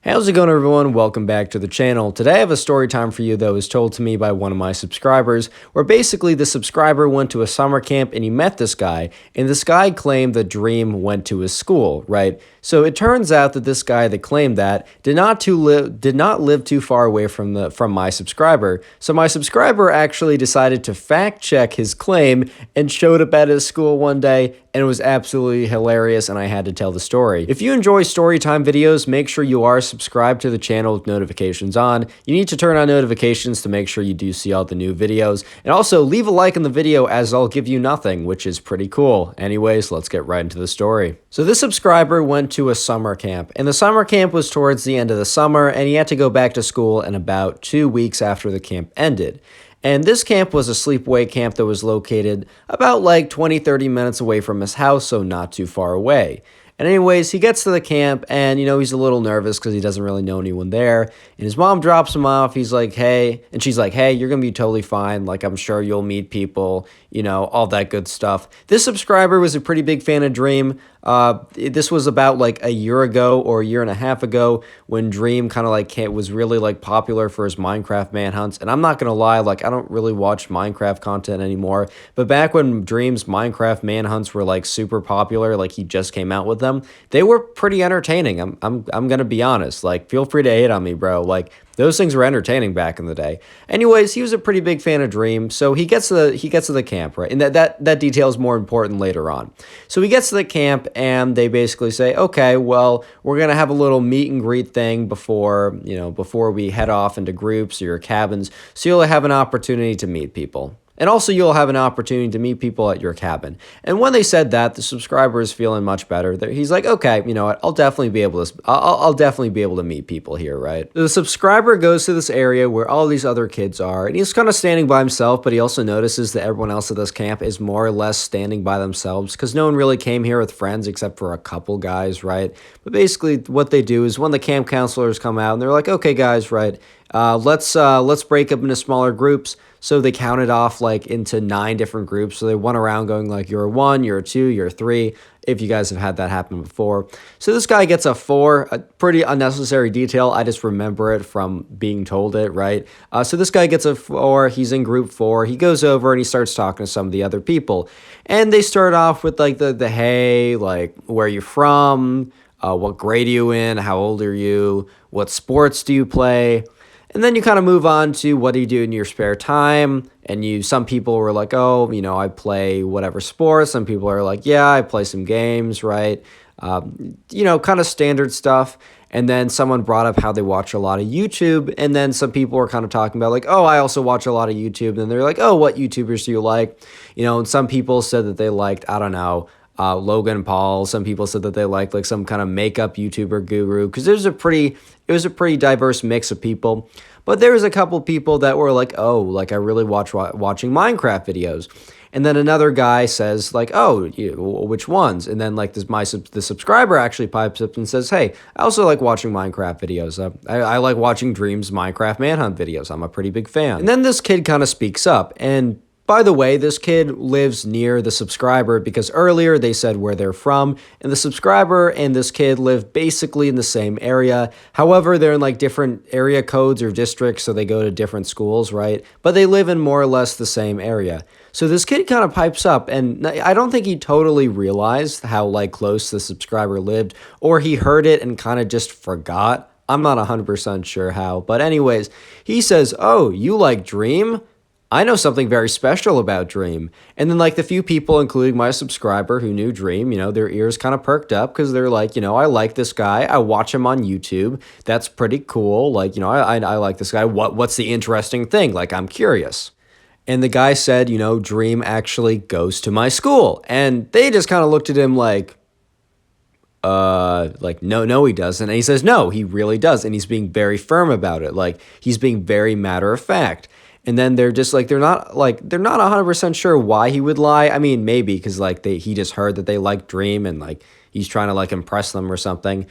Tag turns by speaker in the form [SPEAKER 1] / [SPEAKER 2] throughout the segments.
[SPEAKER 1] How's it going, everyone? Welcome back to the channel. Today I have a story time for you that was told to me by one of my subscribers, where basically the subscriber went to a summer camp and he met this guy, and this guy claimed that Dream went to his school, right? So it turns out that this guy that claimed that did not live too far away from my subscriber. So my subscriber actually decided to fact check his claim and showed up at his school one day, and it was absolutely hilarious, and I had to tell the story. If you enjoy Storytime videos, make sure you are subscribed to the channel with notifications on. You need to turn on notifications to make sure you do see all the new videos. And also, leave a like on the video as I'll give you nothing, which is pretty cool. Anyways, let's get right into the story. So this subscriber went to a summer camp, and the summer camp was towards the end of the summer, and he had to go back to school in about 2 weeks after the camp ended. And this camp was a sleepaway camp that was located about like 20-30 minutes away from his house, so not too far away. And anyways, he gets to the camp and, he's a little nervous because he doesn't really know anyone there. And his mom drops him off. He's like, hey, and she's like, hey, you're going to be totally fine. Like, I'm sure you'll meet people, all that good stuff. This subscriber was a pretty big fan of Dream. This was about like a year ago or a year and a half ago when Dream kind of like was really like popular for his Minecraft manhunts. And I'm not going to lie, like, I don't really watch Minecraft content anymore. But back when Dream's Minecraft manhunts were like super popular, like he just came out with them, they were pretty entertaining. I'm gonna be honest. Like, feel free to hate on me, bro. Like, those things were entertaining back in the day. Anyways, he was a pretty big fan of Dream, so he gets to the camp, right? And that detail is more important later on. So he gets to the camp, and they basically say, okay, well, we're gonna have a little meet and greet thing before we head off into groups or your cabins, so you'll have an opportunity to meet people. And also, you'll have an opportunity to meet people at your cabin. And when they said that, the subscriber is feeling much better. He's like, okay, you know what? I'll definitely be able to meet people here, right? The subscriber goes to this area where all these other kids are, and he's kind of standing by himself, but he also notices that everyone else at this camp is more or less standing by themselves because no one really came here with friends except for a couple guys, right? But basically, what they do is when the camp counselors come out, and they're like, okay, guys, right? Let's break up into smaller groups. So they counted off like into 9 different groups. So they went around going like, you're a 1, you're a 2, you're a 3, if you guys have had that happen before. So this guy gets a 4, a pretty unnecessary detail. I just remember it from being told it, right? So this guy gets a 4, he's in group 4, he goes over and he starts talking to some of the other people. And they start off with like the hey, like, where are you from? What grade are you in? How old are you? What sports do you play? And then you kind of move on to what do you do in your spare time? And some people were like, oh, I play whatever sports. Some people are like, yeah, I play some games, right? Kind of standard stuff. And then someone brought up how they watch a lot of YouTube. And then some people were kind of talking about like, oh, I also watch a lot of YouTube. And they're like, oh, what YouTubers do you like? And some people said that they liked, I don't know, Logan Paul. Some people said that they liked like some kind of makeup YouTuber guru because it was a pretty diverse mix of people. But there was a couple people that were like, oh, like I really watching Minecraft videos. And then another guy says like, oh, which ones? And then like the subscriber actually pipes up and says, hey, I also like watching Minecraft videos. I like watching Dream's Minecraft manhunt videos. I'm a pretty big fan. And then this kid kind of speaks up. And by the way, this kid lives near the subscriber because earlier they said where they're from, and the subscriber and this kid live basically in the same area. However, they're in like different area codes or districts, so they go to different schools, right? But they live in more or less the same area. So this kid kind of pipes up, and I don't think he totally realized how like close the subscriber lived, or he heard it and kind of just forgot. I'm not 100% sure how, but anyways, he says, oh, you like Dream? I know something very special about Dream. And then like the few people, including my subscriber who knew Dream, their ears kind of perked up because they're like, I like this guy. I watch him on YouTube. That's pretty cool. Like, I like this guy. What's the interesting thing? Like, I'm curious. And the guy said, Dream actually goes to my school. And they just kind of looked at him like, no, he doesn't. And he says, no, he really does. And he's being very firm about it. Like, he's being very matter of fact. And then they're just like, they're not 100% sure why he would lie. I mean, maybe because like he just heard that they like Dream and like he's trying to like impress them or something.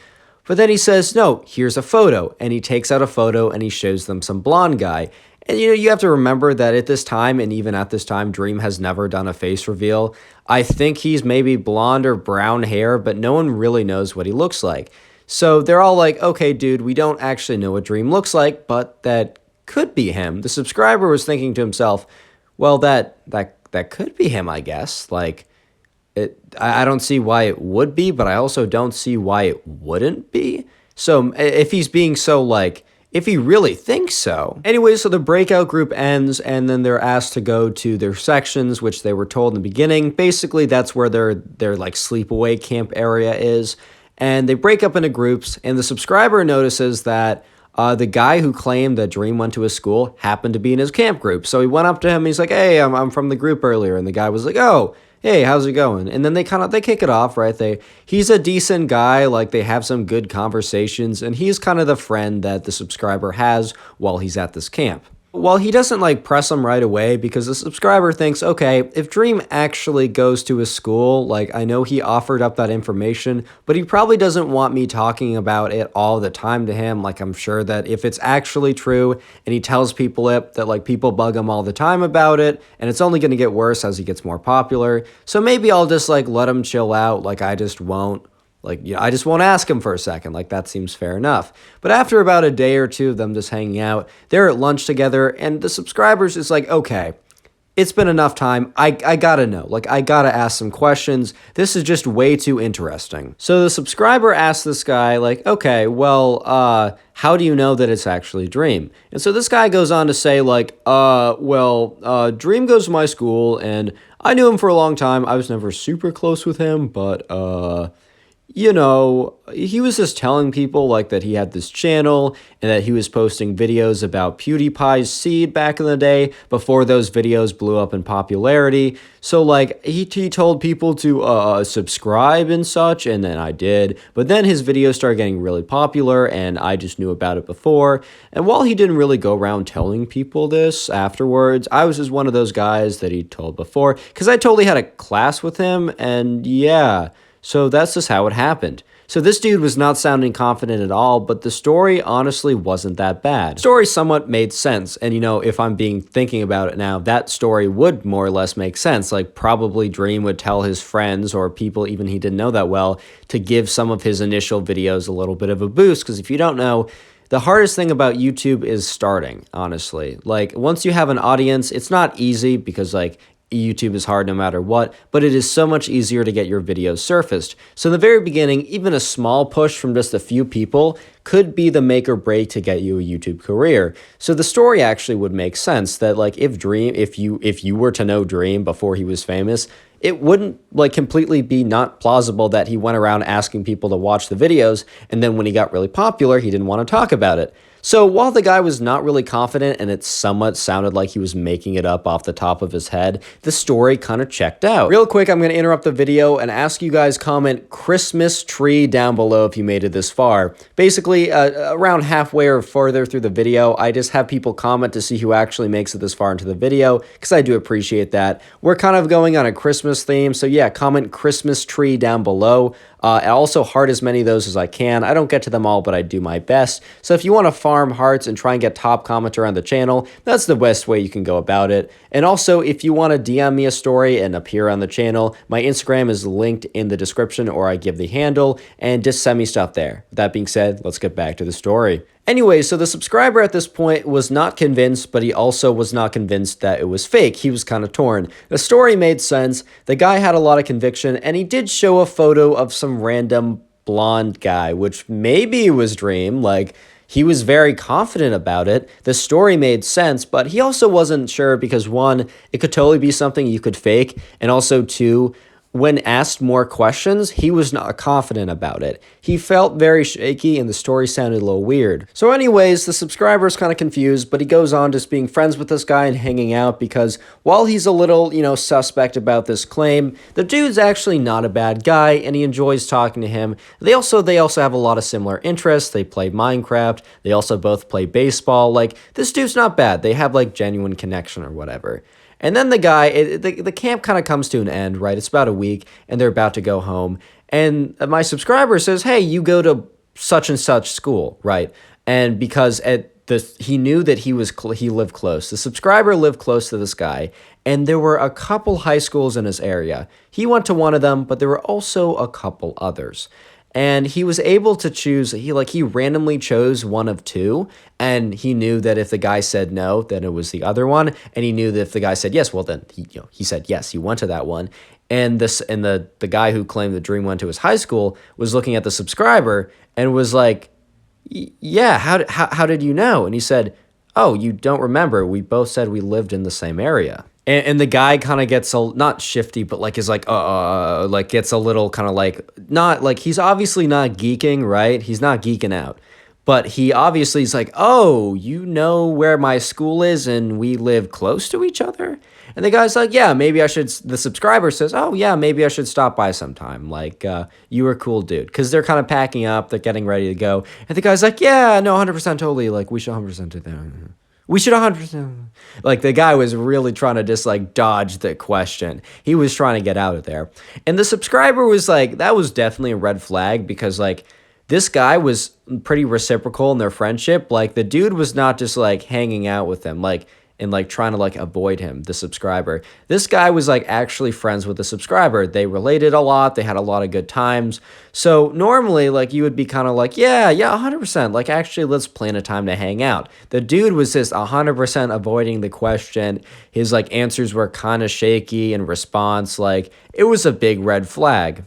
[SPEAKER 1] But then he says, no, here's a photo. And he takes out a photo and he shows them some blonde guy. And, you have to remember that at this time, and even at this time, Dream has never done a face reveal. I think he's maybe blonde or brown hair, but no one really knows what he looks like. So they're all like, okay, dude, we don't actually know what Dream looks like, but that could be him. The subscriber was thinking to himself, well, that could be him, I guess. Like, I don't see why it would be, but I also don't see why it wouldn't be. So if he's being so like, if he really thinks so. Anyway, so the breakout group ends, and then they're asked to go to their sections, which they were told in the beginning. Basically, that's where their like sleepaway camp area is. And they break up into groups, and the subscriber notices that the guy who claimed that Dream went to his school happened to be in his camp group. So he went up to him, and he's like, hey, I'm from the group earlier. And the guy was like, oh, hey, how's it going? And then they kick it off, right? He's a decent guy, like they have some good conversations, and he's kind of the friend that the subscriber has while he's at this camp. Well, he doesn't like press him right away because the subscriber thinks, okay, if Dream actually goes to his school, like I know he offered up that information, but he probably doesn't want me talking about it all the time to him. Like I'm sure that if it's actually true and he tells people it, that like people bug him all the time about it, and it's only going to get worse as he gets more popular. So maybe I'll just like let him chill out. Like I just won't. Like, you know, I just won't ask him for a second. Like, that seems fair enough. But after about a day or two of them just hanging out, they're at lunch together, and the subscribers is like, okay, it's been enough time. I gotta know. Like, I gotta ask some questions. This is just way too interesting. So the subscriber asks this guy, like, okay, well, how do you know that it's actually Dream? And so this guy goes on to say, like, Dream goes to my school, and I knew him for a long time. I was never super close with him, but, you know, he was just telling people like that he had this channel and that he was posting videos about PewDiePie's seed back in the day before those videos blew up in popularity. So like he told people to subscribe and such, and then I did. But then his videos started getting really popular and I just knew about it before. And while he didn't really go around telling people this afterwards, I was just one of those guys that he told before because I totally had a class with him, and yeah. So that's just how it happened. So this dude was not sounding confident at all, but the story honestly wasn't that bad. The story somewhat made sense, and you know, if I'm thinking about it now, that story would more or less make sense. Like probably Dream would tell his friends or people even he didn't know that well to give some of his initial videos a little bit of a boost, because if you don't know, the hardest thing about YouTube is starting, honestly. Like once you have an audience, it's not easy because like YouTube is hard no matter what, but it is so much easier to get your videos surfaced. So in the very beginning, even a small push from just a few people could be the make or break to get you a YouTube career. So the story actually would make sense that like if you were to know Dream before he was famous, it wouldn't like completely be not plausible that he went around asking people to watch the videos, and then when he got really popular, he didn't want to talk about it. So while the guy was not really confident and it somewhat sounded like he was making it up off the top of his head, the story kind of checked out. Real quick, I'm going to interrupt the video and ask you guys comment Christmas tree down below if you made it this far. Basically, around halfway or further through the video, I just have people comment to see who actually makes it this far into the video, because I do appreciate that. We're kind of going on a Christmas theme, so yeah, comment Christmas tree down below. And also heart as many of those as I can. I don't get to them all, but I do my best. So if you want to farm hearts and try and get top commenter on the channel, that's the best way you can go about it. And also, if you want to DM me a story and appear on the channel, my Instagram is linked in the description, or I give the handle, and just send me stuff there. With that being said, let's get back to the story. Anyway, so the subscriber at this point was not convinced, but he also was not convinced that it was fake. He was kind of torn. The story made sense. The guy had a lot of conviction, and he did show a photo of some random blonde guy, which maybe was Dream. Like, he was very confident about it. The story made sense, but he also wasn't sure because, one, it could totally be something you could fake, and also, two, when asked more questions, he was not confident about it. He felt very shaky and the story sounded a little weird. So anyways, the subscriber's kind of confused, but he goes on just being friends with this guy and hanging out because while he's a little, suspect about this claim, the dude's actually not a bad guy and he enjoys talking to him. They also have a lot of similar interests. They play Minecraft. They also both play baseball. Like, this dude's not bad. They have like genuine connection or whatever. And then the guy, the camp kind of comes to an end, right? It's about a week, and they're about to go home. And my subscriber says, hey, you go to such and such school, right? And because he knew that he lived close. The subscriber lived close to this guy, and there were a couple high schools in his area. He went to one of them, but there were also a couple others. and he was able to choose. He randomly chose one of two, and he knew that if the guy said no, then it was the other one, and he knew that if the guy said yes, well then he said yes, he went to that one. And the guy who claimed the dream went to his high school was looking at the subscriber and was like, yeah, how did you know? And he said, oh, you don't remember. We both said we lived in the same area. And the guy kind of gets not shifty, but like is like gets a little kind of like, not like, he's obviously not geeking, right? He's not geeking out. But he obviously is like, oh, you know where my school is and we live close to each other? And the guy's like, yeah, maybe I should. The subscriber says, oh, yeah, maybe I should stop by sometime. Like, you were a cool dude. Because they're kind of packing up. They're getting ready to go. And the guy's like, yeah, no, 100% totally. Like, we should 100% do that. We should 100%. Like, the guy was really trying to just, like, dodge the question. He was trying to get out of there. And the subscriber was like, that was definitely a red flag because, like, this guy was pretty reciprocal in their friendship. Like, the dude was not just, like, hanging out with them, like, and, like, trying to, like, avoid him, the subscriber. This guy was, like, actually friends with the subscriber. They related a lot. They had a lot of good times. So, normally, like, you would be kind of like, yeah, 100%. Like, actually, let's plan a time to hang out. The dude was just 100% avoiding the question. His, like, answers were kind of shaky in response. Like, it was a big red flag.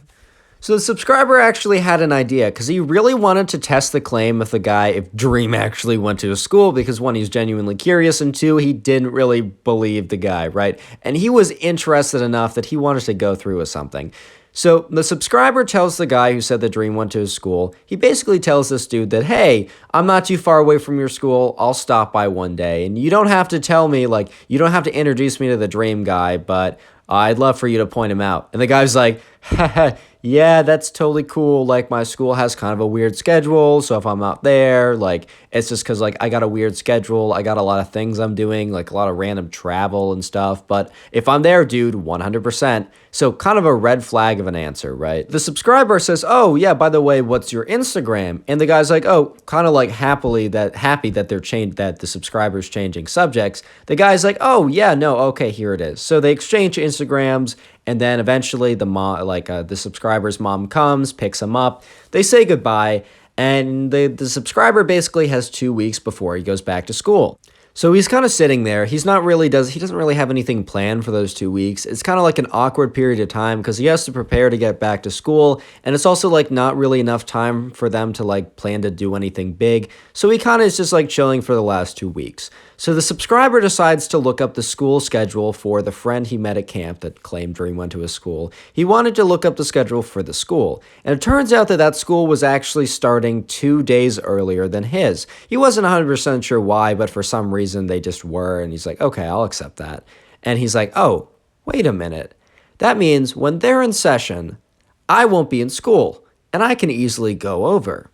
[SPEAKER 1] So the subscriber actually had an idea because he really wanted to test the claim of the guy if Dream actually went to a school because one, he's genuinely curious, and two, he didn't really believe the guy, right? And he was interested enough that he wanted to go through with something. So the subscriber tells the guy who said that Dream went to his school, he basically tells this dude that, hey, I'm not too far away from your school. I'll stop by one day. And you don't have to tell me, like, you don't have to introduce me to the Dream guy, but I'd love for you to point him out. And the guy's like, haha, yeah, that's totally cool. Like, my school has kind of a weird schedule. So if I'm not there, like, it's just because, like, I got a weird schedule. I got a lot of things I'm doing, like a lot of random travel and stuff. But if I'm there, dude, 100%. So kind of a red flag of an answer, right? The subscriber says, oh, yeah, by the way, what's your Instagram? And the guy's like, oh, kind of like happy that that the subscriber's changing subjects. The guy's like, oh, yeah, no, okay, here it is. So they exchange Instagrams. And then eventually the subscriber's mom comes, picks him up. They say goodbye, and the subscriber basically has 2 weeks before he goes back to school. So he's kind of sitting there. He doesn't really have anything planned for those 2 weeks. It's kind of like an awkward period of time because he has to prepare to get back to school, and it's also like not really enough time for them to like plan to do anything big. So he kind of is just like chilling for the last 2 weeks. So the subscriber decides to look up the school schedule for the friend he met at camp that claimed Dream went to his school. He wanted to look up the schedule for the school, and it turns out that that school was actually starting 2 days earlier than his. He wasn't 100% sure why, but for some reason they just were, and he's like, okay, I'll accept that. And he's like, oh, wait a minute. That means when they're in session, I won't be in school, and I can easily go over.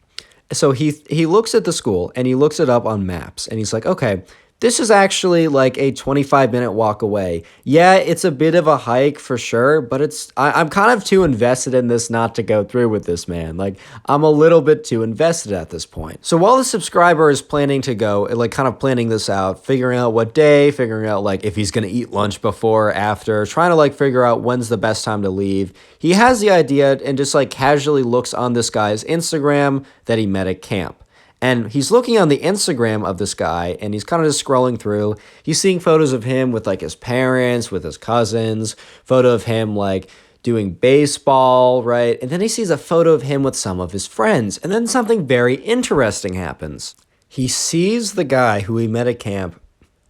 [SPEAKER 1] So he looks at the school, and he looks it up on maps, and he's like, okay, this is actually like a 25-minute walk away. Yeah, it's a bit of a hike for sure, but I'm kind of too invested in this not to go through with this, man. Like, I'm a little bit too invested at this point. So while the subscriber is planning to go, like kind of planning this out, figuring out what day, figuring out like if he's going to eat lunch before or after, trying to like figure out when's the best time to leave, he has the idea and just like casually looks on this guy's Instagram that he met at camp. And he's looking on the Instagram of this guy, and he's kind of just scrolling through. He's seeing photos of him with, like, his parents, with his cousins, photo of him, like, doing baseball, right? And then he sees a photo of him with some of his friends. And then something very interesting happens. He sees the guy who he met at camp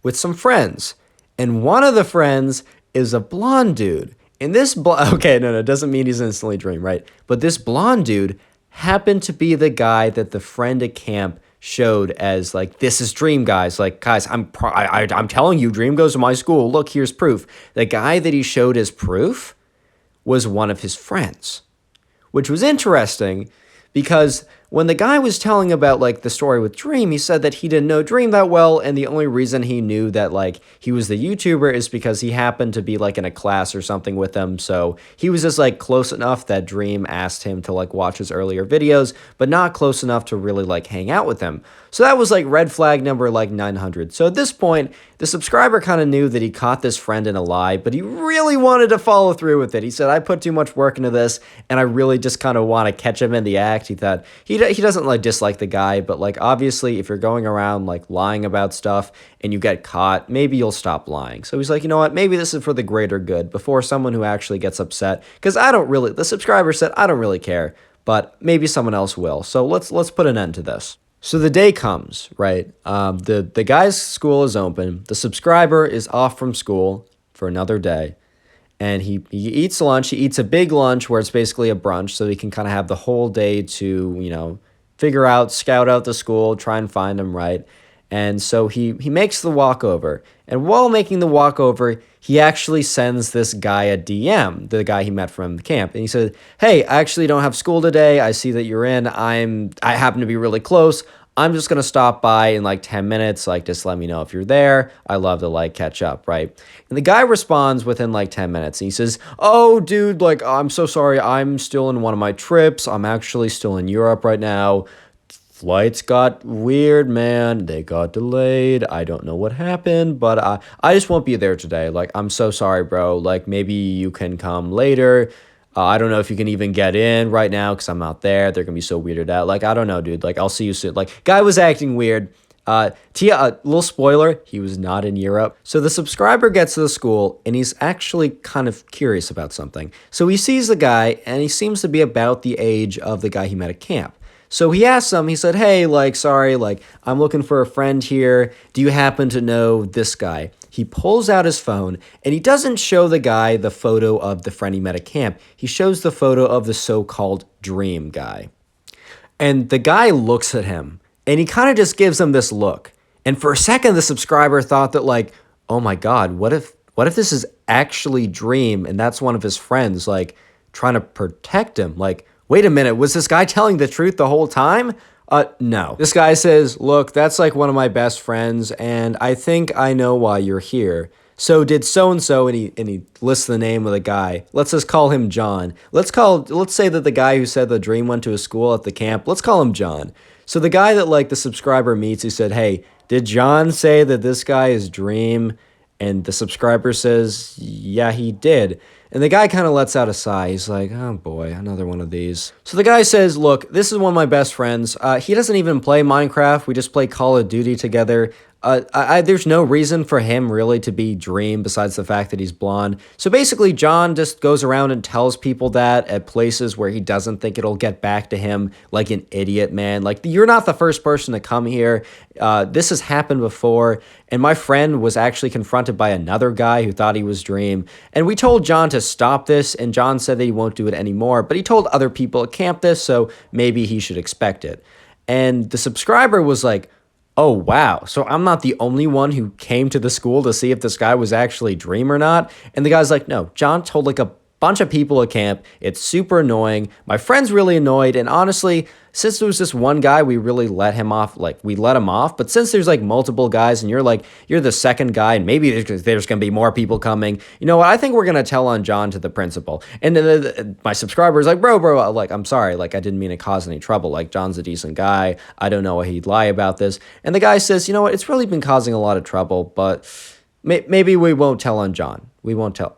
[SPEAKER 1] with some friends. And one of the friends is a blonde dude. And this okay, no, it doesn't mean he's instantly Dream, right? But this blonde dude happened to be the guy that the friend at camp showed as like, this is Dream, guys. Like, guys, I'm telling you, Dream goes to my school. Look, here's proof. The guy that he showed as proof was one of his friends, which was interesting because when the guy was telling about like the story with Dream, he said that he didn't know Dream that well, and the only reason he knew that like he was the YouTuber is because he happened to be like in a class or something with him. So he was just like close enough that Dream asked him to like watch his earlier videos, but not close enough to really like hang out with him. So that was like red flag number like 900. So at this point, the subscriber kind of knew that he caught this friend in a lie, but he really wanted to follow through with it. He said, I put too much work into this, and I really just kind of want to catch him in the act. He thought he doesn't like dislike the guy, but like obviously if you're going around like lying about stuff and you get caught, maybe you'll stop lying. So he's like, you know what, maybe this is for the greater good before someone who actually gets upset, because the subscriber said, I don't really care, but maybe someone else will. So let's put an end to this. So the day comes, right? The guy's school is open. The subscriber is off from school for another day. And he eats lunch. He eats a big lunch where it's basically a brunch, so he can kind of have the whole day to, scout out the school, try and find him, right? And so he makes the walkover. And while making the walkover, he actually sends this guy a DM, the guy he met from the camp. And he said, hey, I actually don't have school today. I see that you're in. I happen to be really close. I'm just going to stop by in like 10 minutes. Like, just let me know if you're there. I love to like catch up, right? And the guy responds within like 10 minutes. And he says, oh, dude, like, I'm so sorry. I'm still in one of my trips. I'm actually still in Europe right now. Flights got weird, man. They got delayed. I don't know what happened, but I just won't be there today. Like, I'm so sorry, bro. Like, maybe you can come later. I don't know if you can even get in right now because I'm not there. They're going to be so weirded out. Like, I don't know, dude. Like, I'll see you soon. Like, guy was acting weird. Little spoiler, he was not in Europe. So the subscriber gets to the school and he's actually kind of curious about something. So he sees the guy and he seems to be about the age of the guy he met at camp. So he asked him, he said, hey, like, sorry, like, I'm looking for a friend here. Do you happen to know this guy? He pulls out his phone, and he doesn't show the guy the photo of the friend he met at camp. He shows the photo of the so-called Dream guy. And the guy looks at him, and he kind of just gives him this look. And for a second, the subscriber thought that, like, oh my God, what if this is actually Dream, and that's one of his friends, like, trying to protect him? Like, wait a minute, was this guy telling the truth the whole time? No. This guy says, look, that's like one of my best friends, and I think I know why you're here. So did so-and-so, and he lists the name of the guy. Let's just call him John. Let's say that the guy who said the Dream went to a school at the camp, let's call him John. So the guy that like the subscriber meets, he said, hey, did John say that this guy is Dream? And the subscriber says, yeah, he did. And the guy kind of lets out a sigh. He's like, oh boy, another one of these. So the guy says, look, this is one of my best friends. He doesn't even play Minecraft. We just play Call of Duty together. There's no reason for him really to be Dream besides the fact that he's blonde. So basically, John just goes around and tells people that at places where he doesn't think it'll get back to him, like an idiot, man. Like, you're not the first person to come here. This has happened before, and my friend was actually confronted by another guy who thought he was Dream. And we told John to stop this, and John said that he won't do it anymore, but he told other people at camp this, so maybe he should expect it. And the subscriber was like, oh, wow, so I'm not the only one who came to the school to see if this guy was actually Dream or not? And the guy's like, no, John told like a bunch of people at camp. It's super annoying. My friend's really annoyed, and honestly, since there was this one guy, we really let him off. Like, we let him off, but since there's like multiple guys and you're the second guy, and maybe there's going to be more people coming, you know what, I think we're going to tell on John to the principal. And then my subscriber is like, bro, like, I'm sorry, like, I didn't mean to cause any trouble. Like, John's a decent guy. I don't know why he'd lie about this. And the guy says, you know what, it's really been causing a lot of trouble, but maybe we won't tell on John. We won't tell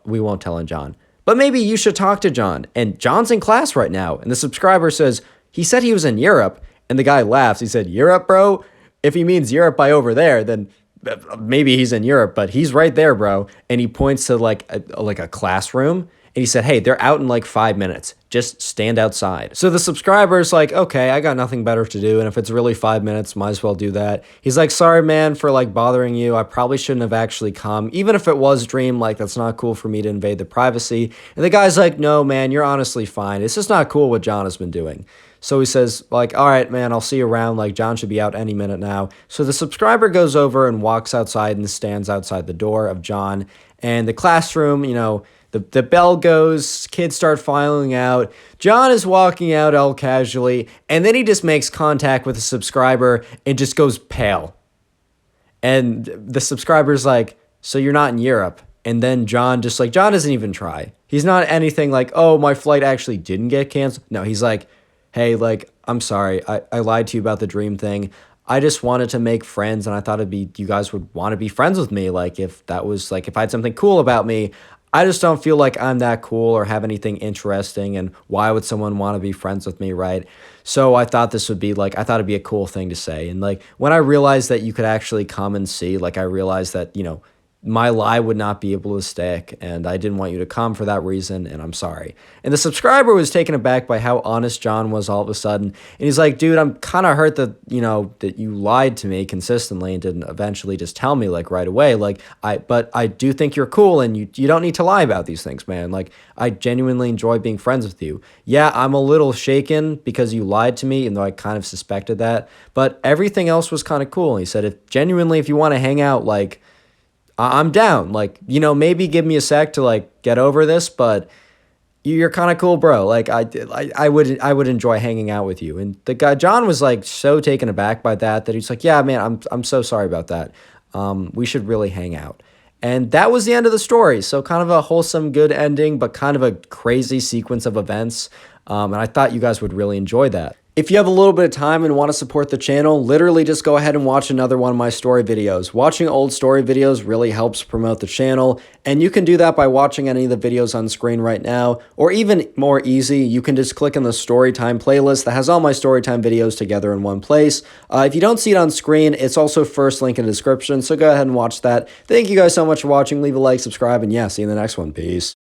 [SPEAKER 1] on John. But maybe you should talk to John. And John's in class right now. And the subscriber says, he said he was in Europe. And the guy laughs. He said, Europe, bro? If he means Europe by over there, then maybe he's in Europe. But he's right there, bro. And he points to like a classroom. And he said, hey, they're out in like 5 minutes. Just stand outside. So the subscriber's like, okay, I got nothing better to do. And if it's really 5 minutes, might as well do that. He's like, sorry, man, for like bothering you. I probably shouldn't have actually come. Even if it was Dream, like, that's not cool for me to invade the privacy. And the guy's like, no, man, you're honestly fine. It's just not cool what John has been doing. So he says, like, all right, man, I'll see you around. Like, John should be out any minute now. So the subscriber goes over and walks outside and stands outside the door of John. And the classroom, The bell goes, kids start filing out. John is walking out all casually, and then he just makes contact with a subscriber and just goes pale. And the subscriber's like, so you're not in Europe? And then John doesn't even try. He's not anything like, oh, my flight actually didn't get canceled. No, he's like, hey, like, I'm sorry. I lied to you about the dream thing. I just wanted to make friends, and I thought you guys would want to be friends with me. Like, if I had something cool about me, I just don't feel like I'm that cool or have anything interesting. And why would someone want to be friends with me, right? So I thought I thought it'd be a cool thing to say. And like, when I realized that you could actually come and see, like, I realized that, my lie would not be able to stick, and I didn't want you to come for that reason, and I'm sorry. And the subscriber was taken aback by how honest John was all of a sudden, and he's like, dude, I'm kind of hurt that, that you lied to me consistently and didn't eventually just tell me, like, right away. Like, but I do think you're cool, and you don't need to lie about these things, man. Like, I genuinely enjoy being friends with you. Yeah, I'm a little shaken because you lied to me, even though I kind of suspected that, but everything else was kind of cool. And he said, if you want to hang out, like, I'm down. Like, maybe give me a sec to like get over this, but you're kind of cool, bro. Like, I would enjoy hanging out with you. And the guy John was like so taken aback by that he's like, yeah, man, I'm so sorry about that. We should really hang out. And that was the end of the story. So kind of a wholesome, good ending, but kind of a crazy sequence of events. And I thought you guys would really enjoy that. If you have a little bit of time and want to support the channel, literally just go ahead and watch another one of my story videos. Watching old story videos really helps promote the channel, and you can do that by watching any of the videos on screen right now, or even more easy, you can just click on the Storytime playlist that has all my Storytime videos together in one place. If you don't see it on screen, it's also first link in the description, so go ahead and watch that. Thank you guys so much for watching. Leave a like, subscribe, and yeah, see you in the next one. Peace.